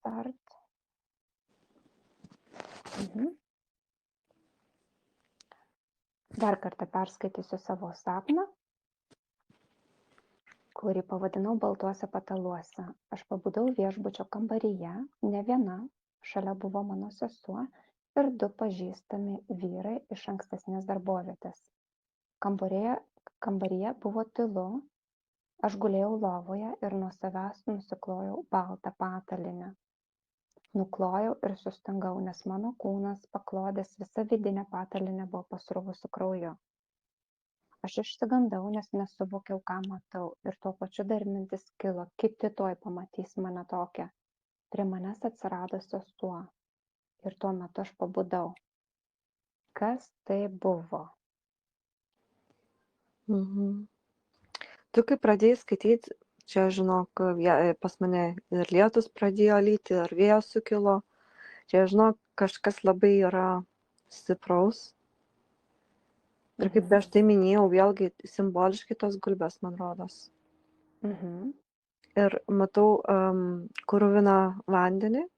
Start. Dar kartą perskaitysiu savo sapną, kurį pavadinau baltuose pataluose. Aš pabudau viešbučio kambaryje, ne viena, šalia buvo mano sesuo ir 2 pažįstami vyrai iš ankstesnės darbovietės. Kambaryje buvo tylu, aš gulėjau lovoje ir nuo savęs nusiklojau baltą patalynę. Nuklojau ir sustingau, nes mano kūnas, paklodės, visa vidinė patalynė buvo pasruvusi krauju. Aš išsigandau, nes nesuvokiau, ką matau, ir tuo pačiu dar mintis kilo, kiti tuoj pamatys mane tokią. Prie manęs atsirado sesuo ir tuo metu aš pabudau. Kas tai buvo? Tu kai pradėjai skaityti, čia žinok, pas mane ir lietus pradėjo lyti, ir vėjas sukilo. Čia žinok, kažkas labai yra stipraus. Ir kaip prieš tai minėjau, vėlgi simboliškai tos gulbės, man rodos. Ir matau kruviną vandenį.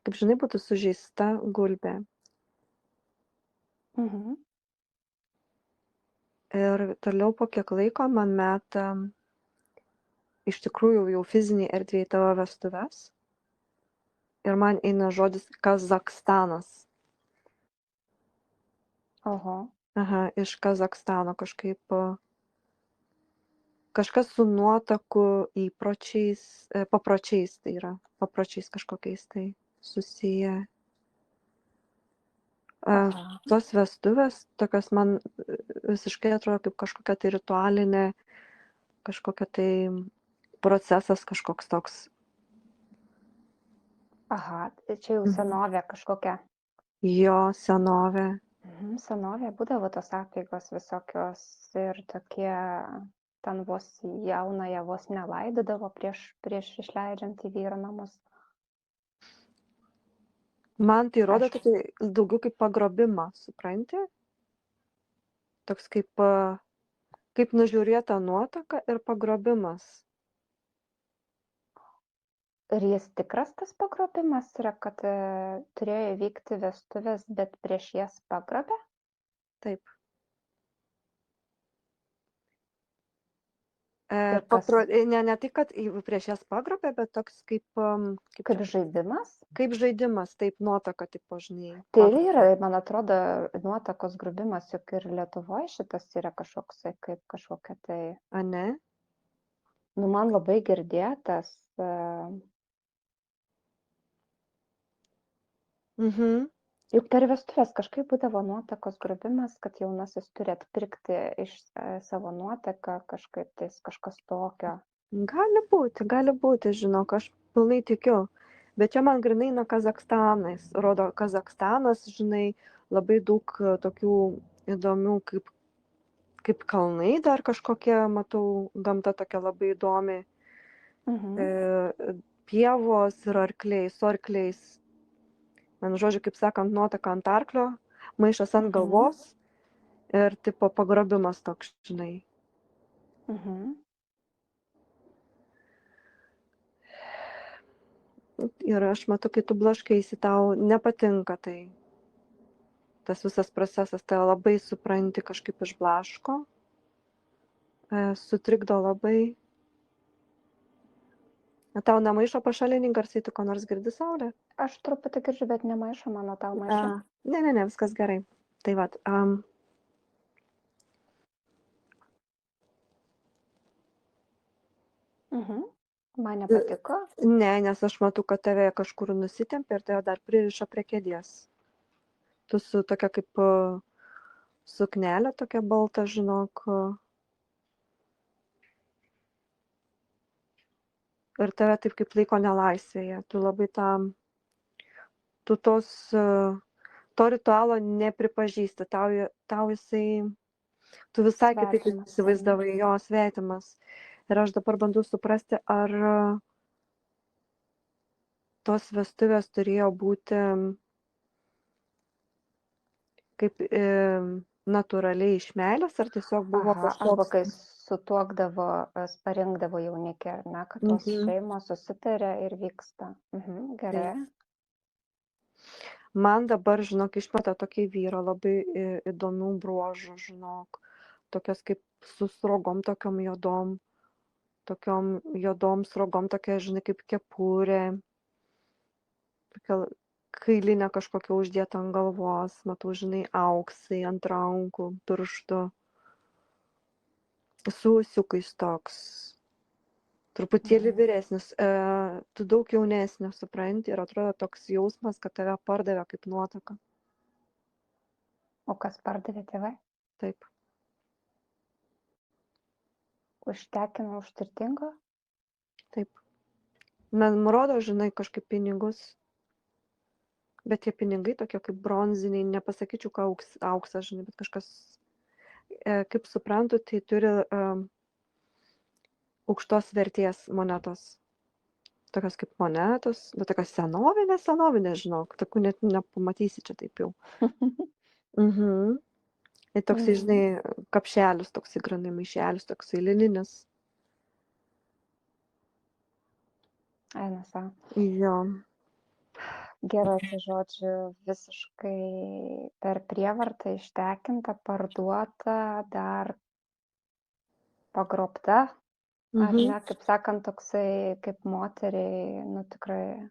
Kaip žinai, būtų sužeista gulbė. Ir toliau po kiek laiko man meta iš tikrųjų jau fiziniai erdvėje tavo vestuves. Ir man eina žodis Kazakstanas. Oho. Aha, iš Kazakstano kažkaip. Kažkas su nuotakų įpročiais, papročiais tai yra. Papročiais kažkokiais tai susiję. Tos vestuvės, tokios man visiškai atrodo kaip kažkokia tai ritualinė, kažkokia tai procesas kažkoks toks. Aha, čia jau senovė kažkokia. Jo, senovė. Senovė būdavo tos apeigos visokios ir tokie, ten vos jaunąją vos nelaidodavo prieš išleidžiant į vyro namus. Man tai rodo tokį daugiau kaip pagrobimą, supranti? Toks kaip nužiūrėta nuotaka ir pagrobimas. Ir jis tikras tas pagrobimas yra, kad turėjo įvykti vestuvės, bet prieš jas pagrobė? Taip. Ne tai, kad prieš jas pagrobė, bet toks Kaip žaidimas? Kaip žaidimas, taip, nuotaka, taip pažinai. Tai yra, man atrodo, nuotakos grobimas, juk ir Lietuvoje šitas yra kažkoks, kaip kažkokia tai... A ne? Nu, man labai girdėtas. Juk per vestuvės kažkaip būdavo nuotakos grobimas, kad jaunasis turi atpirkti iš savo nuotaką kažkaip tais kažkas tokio. Gali būti, žinok, aš pilnai tikiu. Bet čia man grinai nuo Kazakstanas. Rodo, Kazakstanas, žinai, labai daug tokių įdomių kaip kalnai dar kažkokie, matau, gamta tokia labai įdomi. Pievos ir arkliais. Man žodžiu, kaip sakant, nuotaka ant arklio, maišas ant galvos ir tipo pagrobimas toks, žinai. Ir aš matau, kai tu blaškaisi, tau nepatinka tai. Tas visas procesas tai labai, supranti, kažkaip išblaško, sutrikdo labai. Tau nemaišo pašaliniai garsai, tu ko nors girdi, Saulė? Aš truputį girdžiu, bet nemaišo, mano tau maišo. Ne, viskas gerai. Tai vat. Man nepatiko? Ne, nes aš matau, kad tave kažkur nusitempia ir tave dar pririša prie kėdės. Tu su tokia kaip suknelė, tokia balta, žinok. Ir tave taip kaip laiko nelaisvėje. Tu labai tu to ritualo nepripažįsti. Tau jisai, tu visai kitaip įsivaizdavai, jo svetimas. Ir aš dabar bandau suprasti, ar tos vestuvės turėjo būti kaip natūraliai iš meilės, ar tiesiog buvo Aha, arba kažkoks... kai sutuokdavo, parinkdavo jaunikį, ar ne, kad tos Mhm. šeimos susitaria ir vyksta. Gerai. Taip. Man dabar, žinok, išmeta tokį vyrą labai įdomių bruožų, žinok. Tokios kaip su srogom tokiom juodom srogom, tokia, žinai, kaip kepurė. Tokia kailinė kažkokia uždėta ant galvos, matau, žinai, auksai ant rankų, pirštų. Su ūsiukais toks. Truputėlį vyresnis, tu daug jaunesnė, supranti, ir atrodo toks jausmas, kad tave pardavė kaip nuotaką. O kas pardavė tėvai? Taip. Užtekino už turtingo? Taip. Man rodo, žinai, kažkaip pinigus, bet tie pinigai tokie kaip bronziniai, nepasakyčiau, ką auksas, žinai, bet kažkas, kaip suprantu, tai turi aukštos vertės monetos. Tokios kaip monetos, bet tokios senovinės, žinok, tokių net nepamatysi čia taip jau. Mhm. Ir toksai, žinai, kapšelis, toksai granai maišelis, toksai lininis. Eina sau. Jo. Gerai, tai žodžiu, visiškai per prievartą ištekinta, parduota, dar pagrobta, ar Mhm. ne, kaip sakant, toksai kaip moteriai, nu tikrai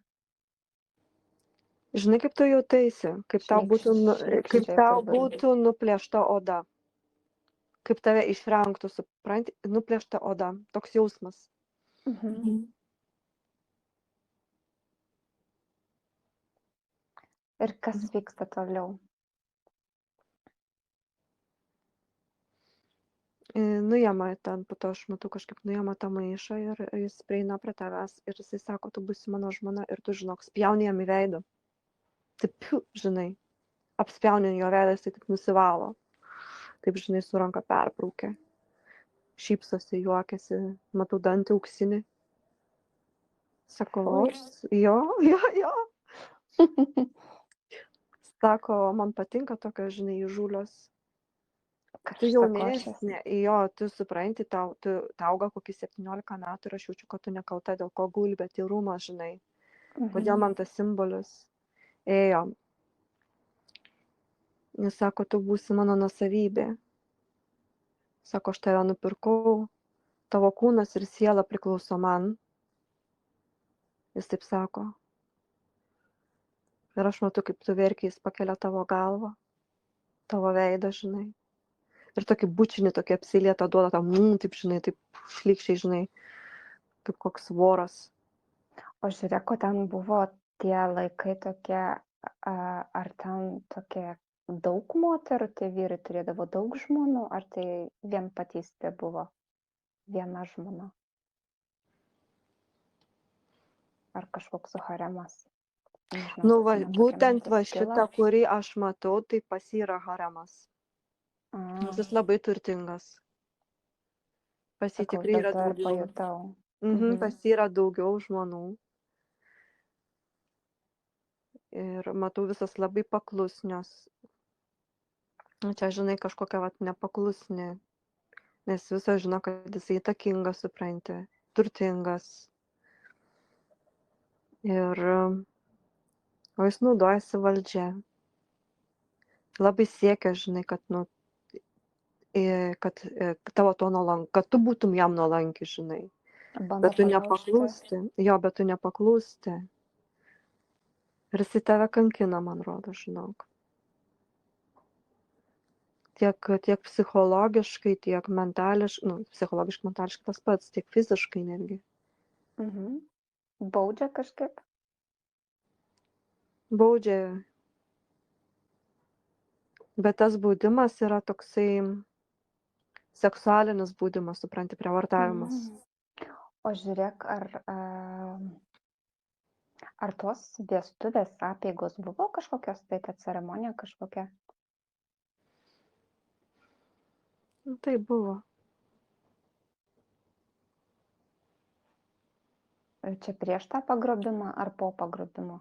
Žinai, kaip tu jautaisi, kaip tau šlykščiai turbūt. būtų nuplėšta oda. Kaip tave išrengtų, supranti, nuplėšta oda. Toks jausmas. Ir kas vyksta toliau? Nuima ten, po to aš matau, kažkaip nuima tą maišą ir jis prieina prie tavęs ir jisai sako, tu būsi mano žmona ir tu, žinok, spjauni jam į veidą. Taip, žinai, apspjauni jo veidą, jisai taip nusivalo. Taip, žinai, su ranka perbraukia. Šypsosi, juokiasi, matau dantį auksinį. Sako, jo. Sako, man patinka tokios, žinai, įžūlios. Tu jaunesnė, jo, tu supranti, tau gal kokį 17 metų ir aš jaučiu, kad tu nekalta, dėl ko gulbė, tyrumas, žinai. Kodėl man tas simbolis ėjo. Jis sako, tu būsi mano nuosavybė. Sako, aš tave nupirkau, tavo kūnas ir siela priklauso man. Jis taip sako. Ir aš matau, kaip tu verkiai, jis pakelia tavo galvą, tavo veidą, žinai. Ir tokį bučinį, tokį apsilietą duoda tam, taip, žinai, taip šlykščiai, žinai, kaip koks voras. O žiūrėk, o ten buvo tie laikai tokie, ar ten tokie daug moterų, tie vyrai turėdavo daug žmonų, ar tai vienpatystė buvo viena žmona? Ar kažkoks haremas? Nežinau, Nu, tas man tokia būtent mintis kilo. šitą, kurį aš matau, tai pas jį yra haremas. Nes jis labai turtingas. Pas jį Sakau, tikrai dėl yra to ir daugiau. pajutau. Pas jį yra daugiau žmonų. Ir matau visas labai paklusnios. Čia, žinai, kažkokia nepaklusni. Nes visas žino, kad jisai įtakingas, supranti, turtingas. Ir o jis naudojasi valdžia. Labai siekia, žinai, kad, kad kad tu būtum jam nuolanki, žinai. Bando Bet tu nepaklūsti. Jo, bet tu nepaklūsti. Ir jisai tave kankina, man rodo, žinok. Tiek psichologiškai, tiek mentališkai, psichologiškai, mentališkai tas pats, tiek fiziškai netgi. Baudžia kažkaip? Baudžia. Bet tas baudimas yra toksai seksualinis baudimas, supranti, prievartavimas. O žiūrėk, ar tos vestuvės apeigos buvo kažkokios, tai ta ceremonija kažkokia? Tai buvo. Čia prieš tą pagrobimą ar po pagrobimo?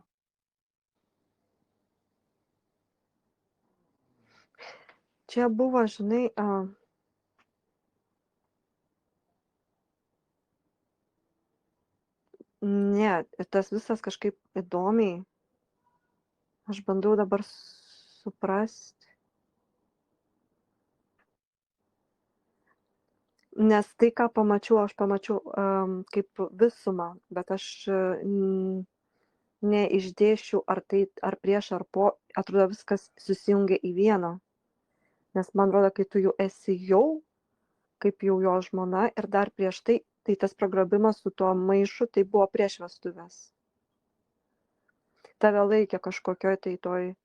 Čia buvo, žinai, ne, tas visas kažkaip įdomiai. Aš bandau dabar suprasti. Nes tai, ką pamačiau, aš pamačiau kaip visumą, bet aš neišdėsčiau, ar prieš, ar po, atrodo viskas susijungia į vieną. Nes man atrodo, kai tu jau esi kaip jau jo žmona ir dar prieš tai tas pagrobimas su tuo maišu, tai buvo prieš vestuves. Tave laikė kažkokioj tai toj,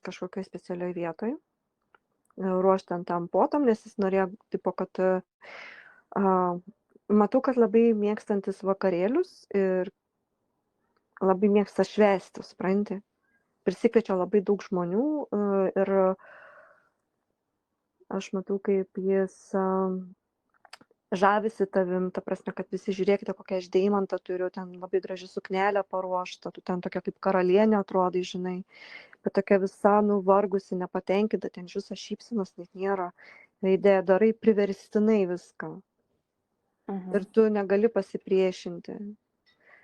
kažkokioj specialioj vietoj, ruoštant tam potam, nes jis norėjo, tipo, kad matau, kad labai mėgstantis vakarėlius ir labai mėgsta švęsti, supranti. Prisikviečia labai daug žmonių ir aš matau, kaip jis žavisi tavim, ta prasme, kad visi žiūrėkite, kokią aš deimantą turiu, ten labai graži suknelė paruošta, tu ten tokia kaip karalienė atrodai, žinai, bet tokia visa nuvargusi, nepatenkinta, ten iš viso šypsenos net nėra, veide darai priverstinai viską ir tu negali pasipriešinti.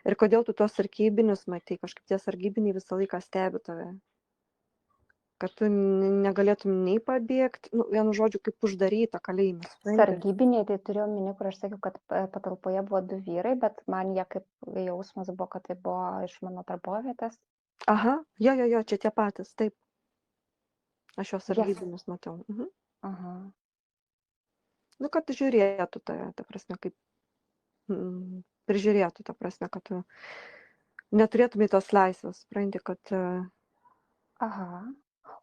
Ir kodėl tu tuos sargybinius matai, kažkaip tie sargybiniai visą laiką stebi tave, kad tu negalėtum nei pabėgti, vienu žodžiu, kaip uždaryta kalėjime. Sargybiniai, tai turiu omeny, kur aš sakiau, kad patalpoje buvo 2 vyrai, bet man jie kaip jausmas buvo, kad tai buvo iš mano darbovietės. Aha, jo, čia tie patys, taip. Aš juos sargybinius matau. Aha. Nu, kad žiūrėtų tave, ta prasme, kaip prižiūrėtų, ta prasme, kad tu neturėtumai tos laisvės, supranti, kad... Aha.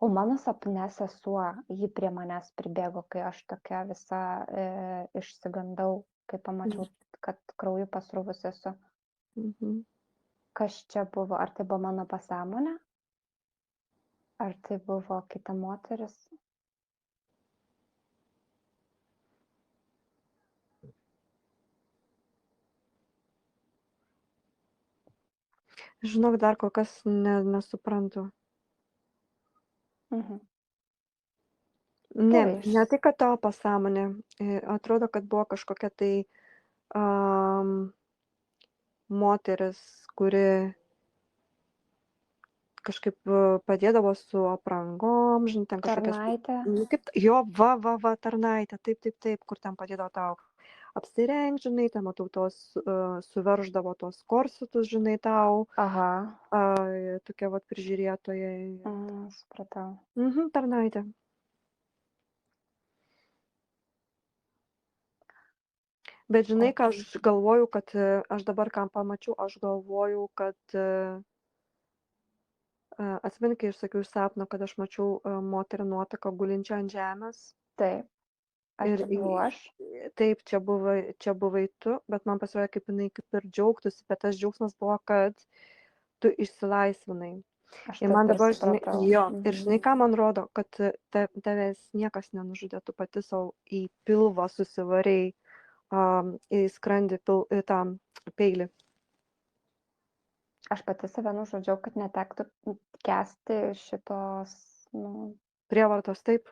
O mano sapne sesuo, ji prie manęs pribėgo, kai aš tokia visa išsigandau, kai pamačiau, kad krauju pasruvus esu. Kas čia buvo? Ar tai buvo mano pasąmonė? Ar tai buvo kita moteris? Žinok, dar kol kas nesuprantu. Ne tai, kad tavo pasąmonė. Atrodo, kad buvo kažkokia tai moteris, kuri kažkaip padėdavo su aprangom, žinai, ten kažkokias... Tarnaitė? Jo, va, tarnaitė, taip, kur ten padėdavo tau apsirengti, žinai, ten matau suverždavo tos korsetus, žinai, tau. Aha. Tokia vat prižiūrėtoja. Supratau. Tarnaitė. Bet žinai, ką aš galvoju, kad aš dabar ką pamačiau, aš galvoju, kad atsimeni, kai aš sakiau iš sapno, kad aš mačiau moterį nuotaką gulinčią ant žemės. Taip. Ar čia buvau aš? Taip, čia buvai tu, bet man pasirodė, kaip jinai kaip ir džiaugtųsi, bet tas džiaugsmas buvo, kad tu išsilaisvinai. Ir man dabar, žinai, ir žinai, ką man rodo, kad tavęs niekas nenužudė, tu pati savo į pilvą susivarei, į skrandį tą peilį. Aš pati save nužudžiau, kad netektų kęsti šitos, prievartos, taip.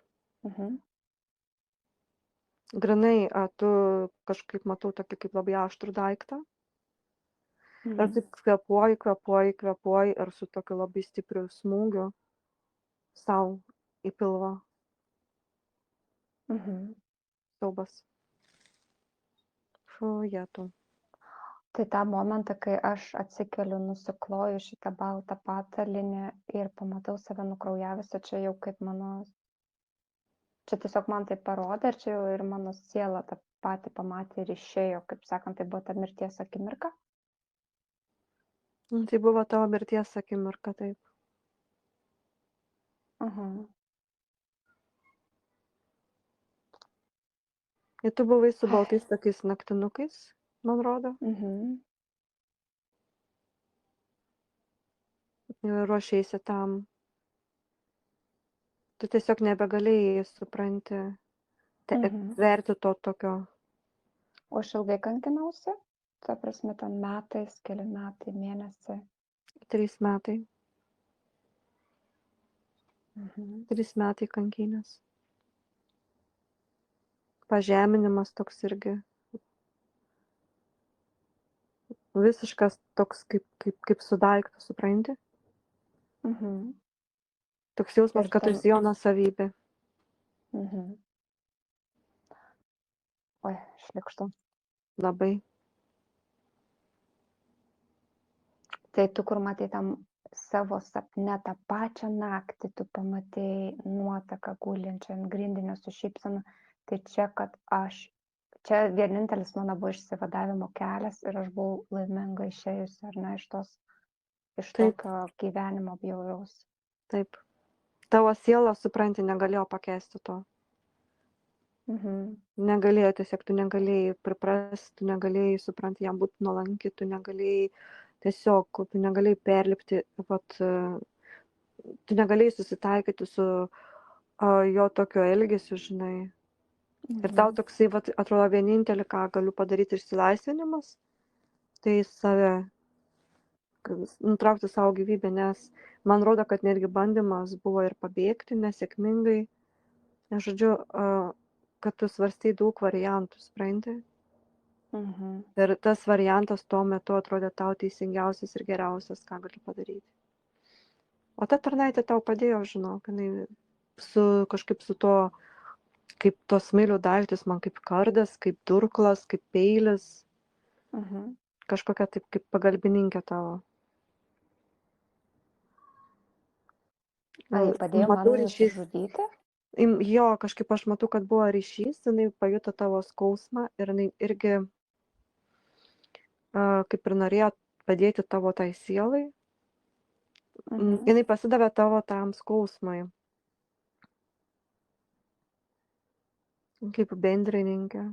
Grinai, tu kažkaip matau tokį kaip labai aštrų daiktą. Ir taip kvėpuoji ir su tokiu labai stipriu smūgiu sau į pilvą. Siaubas. Jetau. Tai tą momentą, kai aš atsikeliu, nusikloju šitą baltą patalynę ir pamatau save nukraujavusią, čia jau kaip mano... Čia tiesiog man tai parodė, ir čia jau ir mano siela tą patį pamatė ir išėjo, kaip sakant, tai buvo ta mirties akimirka. Tai buvo tavo mirties akimirka, taip. Ir tu buvai su baltais tokiais naktinukais, man rodo. Ir ruošėsi tam. Tu tiesiog nebegalėjai, supranti, verti to tokio. O aš ilgai kankinausi? Ta prasme, ten metais, keli metai, mėnesiai. 3 metai. 3 metai kankynės. Pažeminimas toks irgi. Visiškas toks kaip su daiktu, supranti? Mhm. Toks jausmas, Ir kad tu tam, esi jo nuosavybė. mhm. Oi, šlikštu. Labai. Tai tu, kur matai tam savo sapne tą pačią naktį, tu pamatei nuotaką gulinčią ant grindinio su šypsena, tai čia vienintelis mano buvo išsivadavimo kelias ir aš buvau laiminga išėjusi, ar ne, iš Taip, tokio gyvenimo bjauraus. taip. Tavo siela, supranti, negalėjo pakęsti to. Mhm. Negalėjo tiesiog, tu negalėjai priprasti, tu negalėjai, supranti, jam būti nuolanki, tu negalėjai tiesiog, tu negalėjai perlipti, tu negalėjai susitaikyti su jo tokio elgesiu, žinai. Ir tau Mhm. toksai, atrodo, vienintelį, ką galiu padaryti išsilaisvinimas, tai save, nutraukti savo gyvybę, nes man rodo, kad netgi bandymas buvo ir pabėgti nesėkmingai. Nes, žodžiu, kad tu svarstai daug variantų, supranti? Mhm. Ir tas variantas tuo metu atrodė tau teisingiausias ir geriausias, ką gali padaryti. O ta tarnaitė tau padėjo, žinok, jinai kažkaip su to, kaip tos smėlių daiktus, man kaip kardas, kaip durklas, kaip peilis, Mhm. kažkokia taip kaip pagalbininkė tavo. Ai, padėjo man Matau ryšys. nusižudyti? Jo, kažkaip aš matau, kad buvo ryšys, jinai pajuto tavo skausmą ir jinai irgi kaip ir norėjo padėti tavo tai sielai. Mhm. Jinai pasidavė tavo tam skausmui. Kaip bendrininkė.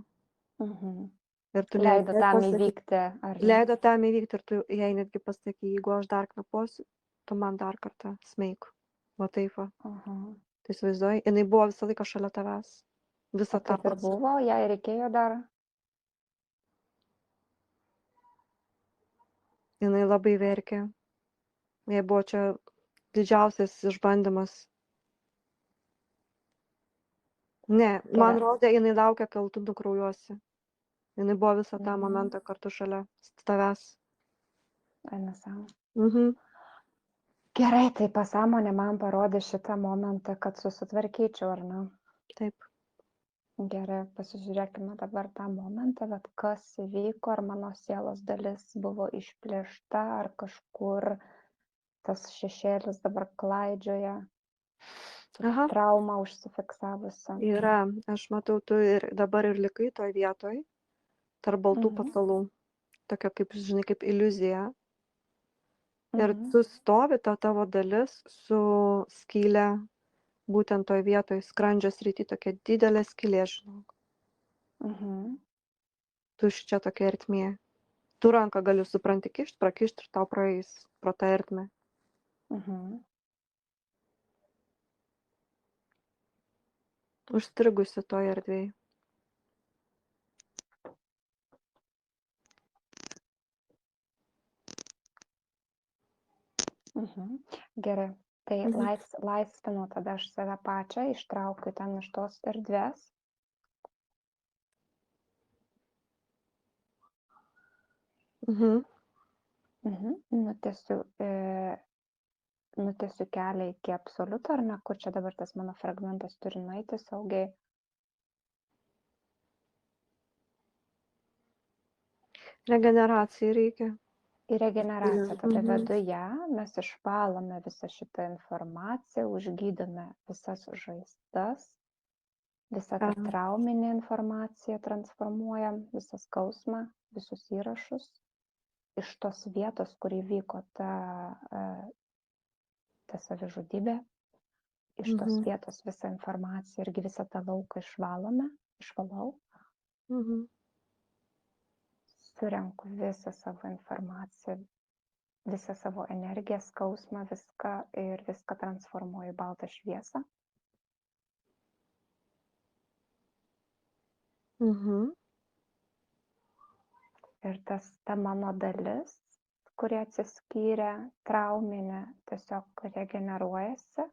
Mhm. Ir tu Leido netgi tam pasakai, įvykti, ar ne? leido tam įvykti ir tu jai netgi pasakai, jeigu aš dar knaposiu, tu man dar kartą smeik. Va taip va. Aha. Tai įsivaizduoji, jinai buvo visą laiką šalia tavęs. O Visą tą taip ir buvo, jai reikėjo dar. Jinai labai verkė. Jai buvo čia didžiausias išbandymas. Ne, man Gerai. rodė, jinai laukia, kol tu nukraujuosi. Jinai buvo visą tą Mhm. momentą kartu šalia tavęs. Eina savo. Mhm. Gerai, tai pasąmonė man parodė šitą momentą, kad susitvarkyčiau, ar ne? Taip. Gerai, pasižiūrėkime dabar tą momentą, bet kas įvyko, ar mano sielos dalis buvo išplėšta, ar kažkur tas šešėlis dabar klaidžioja, Aha, trauma užsifiksavusi. yra. Aš matau, tu ir dabar ir likai toj vietoj, tarp baltų Mhm. patalų. Tokia kaip, žinai, kaip iliuzija. Ir Mhm. tu stovi, ta tavo dalis su skyle, būtent toj vietoj, skrandžio srity, tokia didelė skylė, žinok. Mhm. Tuščia tokia ertmė. Tu ranką gali, supranti, kišt, prakišt ir tau praeis pro tą ertmę. Mhm. Užstrigusi toj erdvėj. Mhm. Gerai. Tai Mhm. laisvinu tada aš save pačią, ištraukiu ten iš tos erdvės. Mhm. Mhm. Nutiesiu kelią iki absoliuto, ar ne, kur čia dabar tas mano fragmentas turi nueiti saugiai. Regeneracijai reikia. Į regeneraciją tada Mhm. viduje mes išvalome visą šitą informaciją, užgydome visas žaizdas, visą tą Aha. trauminę informaciją transformuojam, visą skausmą, visus įrašus. Iš tos vietos, kur įvyko ta savižudybė, iš tos Mhm. vietos visą informaciją irgi visą tą lauką išvalau, Mhm. surenku visą savo informaciją, visą savo energiją, skausmą, viską ir viską transformuoju į baltą šviesą. Mhm. Ir ta mano dalis, kuri atsiskyrė trauminė, tiesiog regeneruojasi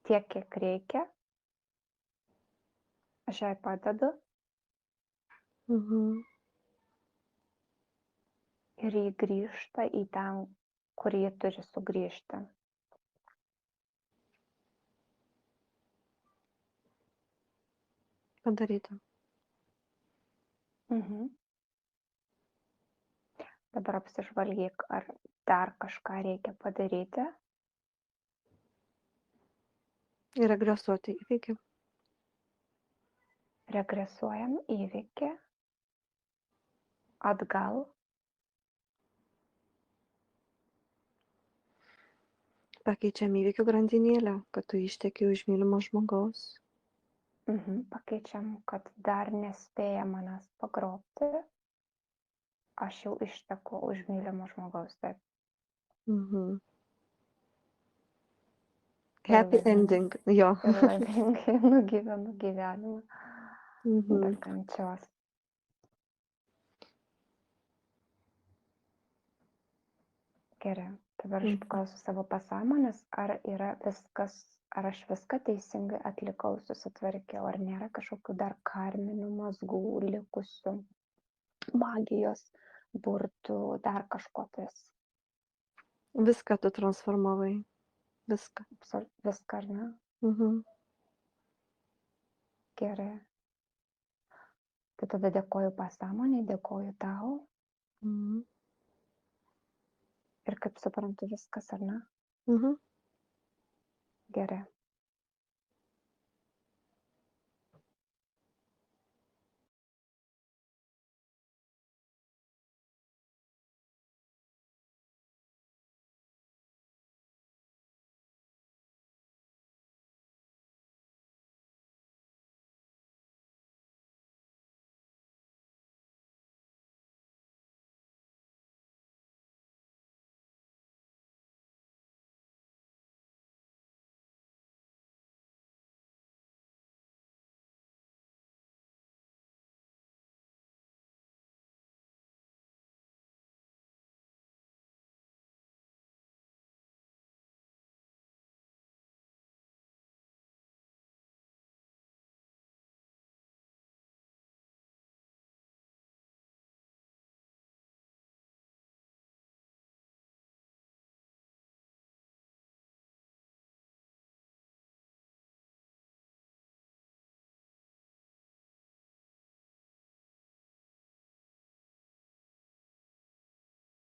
tiek, kiek reikia, aš jai padedu Mhm. ir ji grįžta į ten, kur ji turi sugrįžti. Padaryta. Dabar apsižvalgyk, ar dar kažką reikia padaryti. Ir regresuoti įvykį. Regresuojam įvykį atgal. Pakeičiam įvykių grandinėlę, kad tu ištekį už mylimo žmogaus. Pakeičiam, kad dar nespėja manęs pagrobti. Aš jau išteku už mylimo žmogaus. Taip. Mhm. Ir Happy laimingai- ending, jo. Ir laimingai nugyvenu gyvenimą be Mhm. kančios. Gerai. Dabar aš paklausiu savo pasąmonės, ar aš viską teisingai atlikau, susitvarkiau, ar nėra kažkokių dar karminių mazgų likusių, magijos, burtų, dar kažko tais. Viską tu transformavai. Viską. Viską, ar ne? Mhm. Gerai. Tai tada dėkoju pasąmonei, dėkoju tau. Mhm. Ir kaip suprantu, viskas, ar ne? Mhm. Gerai.